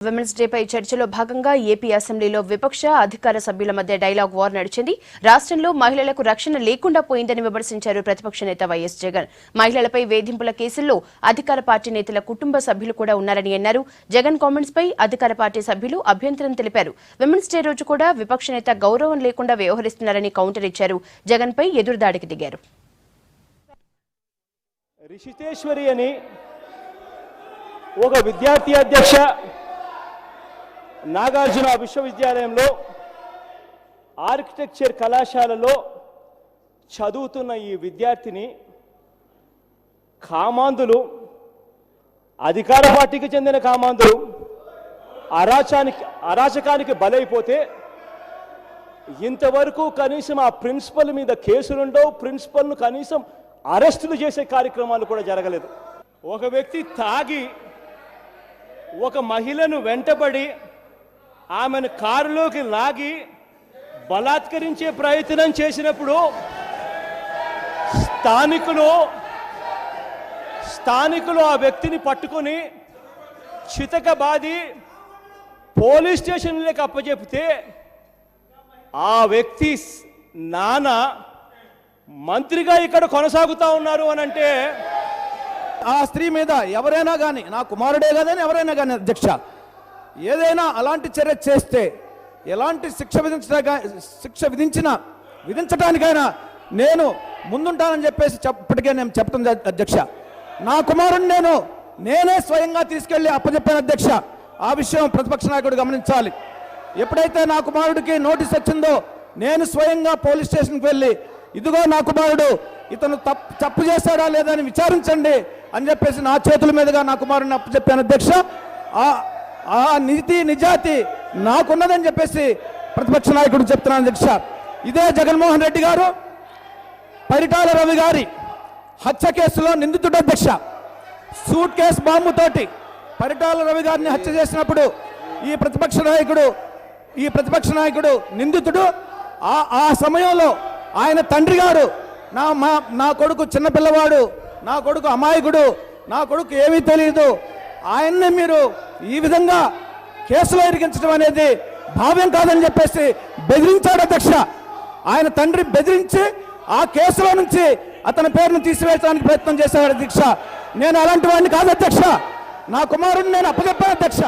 Women's day పై చర్చలో భాగంగా AP అసెంబ్లీలో విపక్ష అధికార సభ్యుల మధ్య డైలాగ్ వార్ నడిచింది. రాష్ట్రంలో మహిళలకు రక్షణ లేకుండా పోయిందని విమర్శించారు ప్రతిపక్ష నేత వైఎస్ జగన్. మహిళలపై వేధింపుల కేసుల్లో అధికార పార్టీ నేతల కుటుంబ సభ్యులు కూడా ఉన్నారని అన్నారు. జగన్ కామెంట్స్ పై అధికార పార్టీ సభ్యులు అభ్యంతరం తెలిపారు. విమెన్స్ డే రోజు కూడా విపక్ష నేత గౌరవం లేకుండా వ్యవహరిస్తున్నారని కౌంటర్ ఇచ్చారు. జగన్ పై ఎదురుదాడికి దిగారు. రిషితేశ్వరి అని ఒక విద్యార్థి అధ్యక్ష నాగార్జున విశ్వవిద్యాలయంలో ఆర్కిటెక్చర్ కళాశాలలో చదువుతున్న ఈ విద్యార్థిని కామాంధులు, అధికార పార్టీకి చెందిన కామాంధులు అరాచకానికి బలైపోతే ఇంతవరకు కనీసం ఆ ప్రిన్సిపల్ మీద కేసులుండవు, ప్రిన్సిపల్ను కనీసం అరెస్టులు చేసే కార్యక్రమాలు కూడా జరగలేదు. ఒక వ్యక్తి తాగి ఒక మహిళను వెంటబడి ఆమెను కారులోకి లాగి బలాత్కరించే ప్రయత్నం చేసినప్పుడు స్థానికులు ఆ వ్యక్తిని పట్టుకొని చితకబాది పోలీస్ స్టేషన్లోకి అప్పచెప్తే ఆ వ్యక్తి నాన్న మంత్రిగా ఇక్కడ కొనసాగుతా ఉన్నారు అని అంటే ఆ స్త్రీ మీద ఎవరైనా కానీ, నా కుమారుడే కదని ఎవరైనా కానీ అధ్యక్ష, ఏదైనా అలాంటి చర్య చేస్తే ఎలాంటి శిక్ష విధించడానికైనా నేను ముందుంటానని చెప్పేసి ఇప్పటికే నేను చెప్పడం అధ్యక్ష. నా కుమారుడిని నేనే స్వయంగా తీసుకెళ్లి అప్పచెప్పాను అధ్యక్ష. ఆ విషయం ప్రతిపక్ష నాయకుడు గమనించాలి. ఎప్పుడైతే నా కుమారుడికి నోటీస్ వచ్చిందో నేను స్వయంగా పోలీస్ స్టేషన్కి వెళ్ళి, ఇదిగో నా కుమారుడు ఇతను తప్పు చేశాడా లేదా అని విచారించండి అని చెప్పేసి నా చేతుల మీదుగా నా కుమారుడిని అప్పచెప్పాను అధ్యక్ష. ఆ నీతి నిజాతి నాకున్నదని చెప్పేసి ప్రతిపక్ష నాయకుడు చెప్తున్నాను అధ్యక్ష. ఇదే జగన్మోహన్ రెడ్డి గారు పరిటాల రవి గారి హత్య కేసులో నిందితుడు అధ్యక్ష. సూట్ కేసు బాంబుతోటి పరిటాల రవి గారిని హత్య చేసినప్పుడు ఈ ప్రతిపక్ష నాయకుడు నిందితుడు. ఆ సమయంలో ఆయన తండ్రి గారు నా కొడుకు చిన్నపిల్లవాడు, నా కొడుకు అమాయకుడు, నా కొడుకు ఏమీ తెలియదు, ఆయన్ని మీరు ఈ విధంగా కేసులో ఇరికించడం అనేది భావ్యం కాదని చెప్పేసి బెదిరించాడు అధ్యక్ష. ఆయన తండ్రి బెదిరించి ఆ కేసులో నుంచి అతని పేరును తీసివేయడానికి ప్రయత్నం చేశాడు అధ్యక్ష. నేను అలాంటి వాడిని కాదు అధ్యక్ష. నా కుమారుడిని నేను అప్పచెప్పాను అధ్యక్ష.